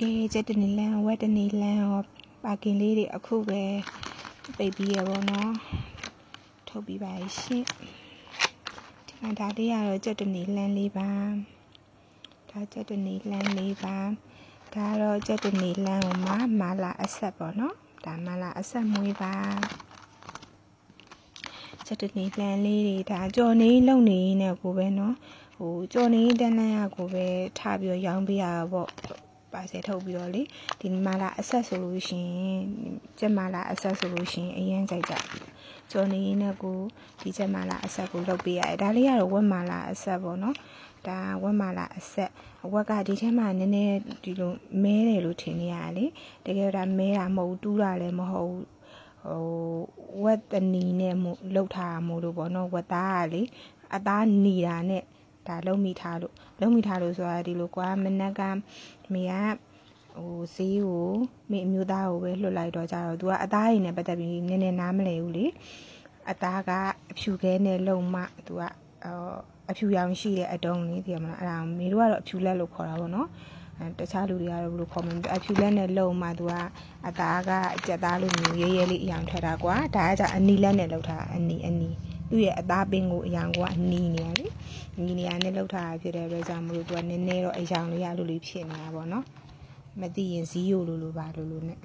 ကဲကျက်တနေလန်းဝက်တနေလန်းရောပါကင်လေးတွေအခုပဲပိတ်ပြီးရပါတော့ထုတ်ပြီးပါရှင်ဒီမှာဒါလေးကတော့ကျက်တနေလန်းလေးပါဒါကျက်တနေလန်းလေးပါဒါတော့ကျက်တနေလန်းကိုမာလာအဆက်ပေါ့နော်ဒါမာလာအဆက်မွေးပါကျက်တနေလန်းလေးတွေဒါကြော်နေလုံနေနေကိုပဲနော်ဟိုကြော်နေတန်းလန်းရကိုပဲထားပြီးရောင်းပေးရပေါ့ပါစေထုတ်ပြီးတော့လေဒီမာလာအဆက်ဆိုလို့ရှိရင်ကျက်မာလာအဆက်ဆိုလို့ရှိရင်အရင်ကြိုက်ကြကြော်နေနေကိုဒီကျက်မာလာအဆက်ကိုလုပ်ပေးရတယ်ဒါလေးကတော့ဝက်မာလာအဆက်ပေါ့နော်ဒါဝက်မာလာအဆက်ဝက်ကဒီထဲမှာနည်းနည်းဒီလိုမဲတယ်လို့ထင်နေရတယ်လေတကယ်တော့ဒါမဲတာမဟုတ်တူးတာလည်းမဟုတ်ဟိုဝက်တနီနဲ့လှုပ်ထားမို့လို့ပေါ့နော်ဝက်သားကလေအသားနေတာနဲ့ဒါလုံးမိထားလို့ဆိုတာဒီလိုကွာမနက်ကမေကဟိုဈေးကိုမေအမျိုးသားကိုပဲလွှတ်လိုက်တော့ကြတော့ तू ကအသားရည်နဲ့ပတ်သက်ပြီးနည်းနည်းနားမလဲဘူးလေအသားကအဖြူခဲနဲ့လုံမှ तू ကအဖြူရောင်ရှိတဲ့အတုံးလေးသိရမလားအဲ့ဒါမေတို့ကတော့အဖြူလက်လို့ခေါ်တာပေါ့နော်တခြားလူတွေကတော့ဘယ်လိုခေါ်မလဲအဖြူလက်နဲ့လုံမှ तू ကအသားကအကြက်သားလိုမျိုးရဲရဲလေးအရောင်ထွက်တာကွာဒါကကြောင့်အနီလက်နဲ့လောက်တာအနီသူ့ရဲ့အသားပင်ကိုအရောင်ကအနီနေရလေနီနေရနဲ့လောက်ထားဖြစ်တဲ့အတွက်ကြောင့်မလို့ तू ကနည်းနည်းတော့အရောင်လေးရလို့လေးဖြစ်နေတာပေါ့နော်မသိရင်ဇီးယိုလိုပါလို့နဲ့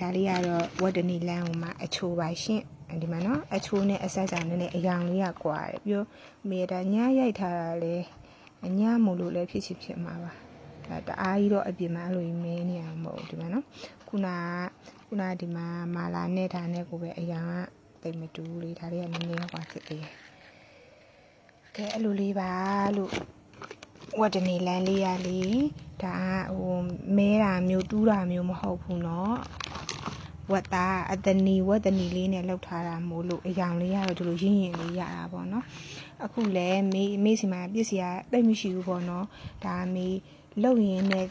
ဒါလေးကတော့ဝက်တနီလန်းဟိုမှာအချိုပါရှင့်ဒီမှာနော်အချိုနဲ့အဆက်ကြောင့်လည်းအရောင်လေးကကွာတယ်ပြီးတော့မေဒါညရိုက်ထားတာလေအညမို့လို့လည်းဖြစ်မှာပါဒါတအားကြီးတော့အပြင်မှာအဲ့လိုကြီးမဲနေအောင်မဟုတ်ဒီမှာနော်ခုနဒီမှာမာလာနဲ့ဒါနဲ့ကိုပဲအရောင်ကတိတ်မတူလေဒါလေးကနည်းနည်းကွာဖြစ်သေးတယ်ကဲအဲ့လိုလေးပါလို့ဝက်တနေလန်းလေးရလေဒါဟိုမဲတာမျိုးတူးတာမျိုးမဟုတ်ဘူးเนาะဝက်သားဝက်တနီလေးနဲ့လောက်ထားတာမို့လို့အယောင်လေးရတော့ဒီလိုရင်းရင်လေးရတာပေါ့เนาะအခုလဲမေးစီမှာပြစ်စီကတိတ်မရှိဘူးပေါ့เนาะဒါမေးလုံရင်းနဲ့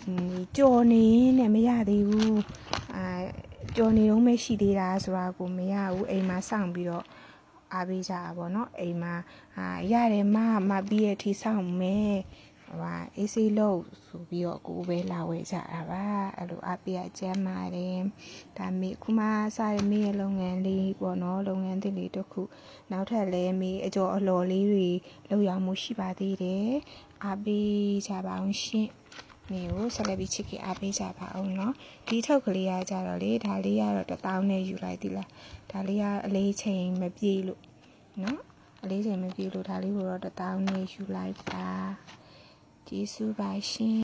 ကြော်နေရင်းနဲ့မရသေးဘူးကြော်နေတော့မရှိသေးတာဆိုတာကိုမရဘူးအိမ်မှာစောင့်ပြီးတော့အားပေးကြတာပေါ့เนาะအိမ်မှာရတယ်မပြီးရဲ့ထိစောင့်မယ်အေးစေးလို့ဆိုပြီးတော့ကိုပဲလာဝဲကြတာပါအဲ့လိုအပြည့်အကျမ်းပါတယ်ဒါမေခုမှစားရမေရဲ့လုပ်ငန်းလေးပေါ့နော်လုပ်ငန်းသစ်လေးတစ်ခုနောက်ထပ်လည်းမေအကျော်အလော်လေးတွေလုပ်ရမှုရှိပါသေးတယ်အပေးကြပါအောင်ရှင်မေကိုဆက်လက်ပြီးချစ်ခင်အပေးကြပါအောင်เนาะဒီထုတ်ကလေးကကြတော့လေဒါလေးကတော့1000နဲ့ယူလိုက်သီလားဒါလေးကအလေးချိန်မပြေလို့เนาะအလေးချိန်မပြေလို့ဒါလေးကိုတော့1000နဲ့ယူလိုက်ပါကျေးဇူးပါရှင်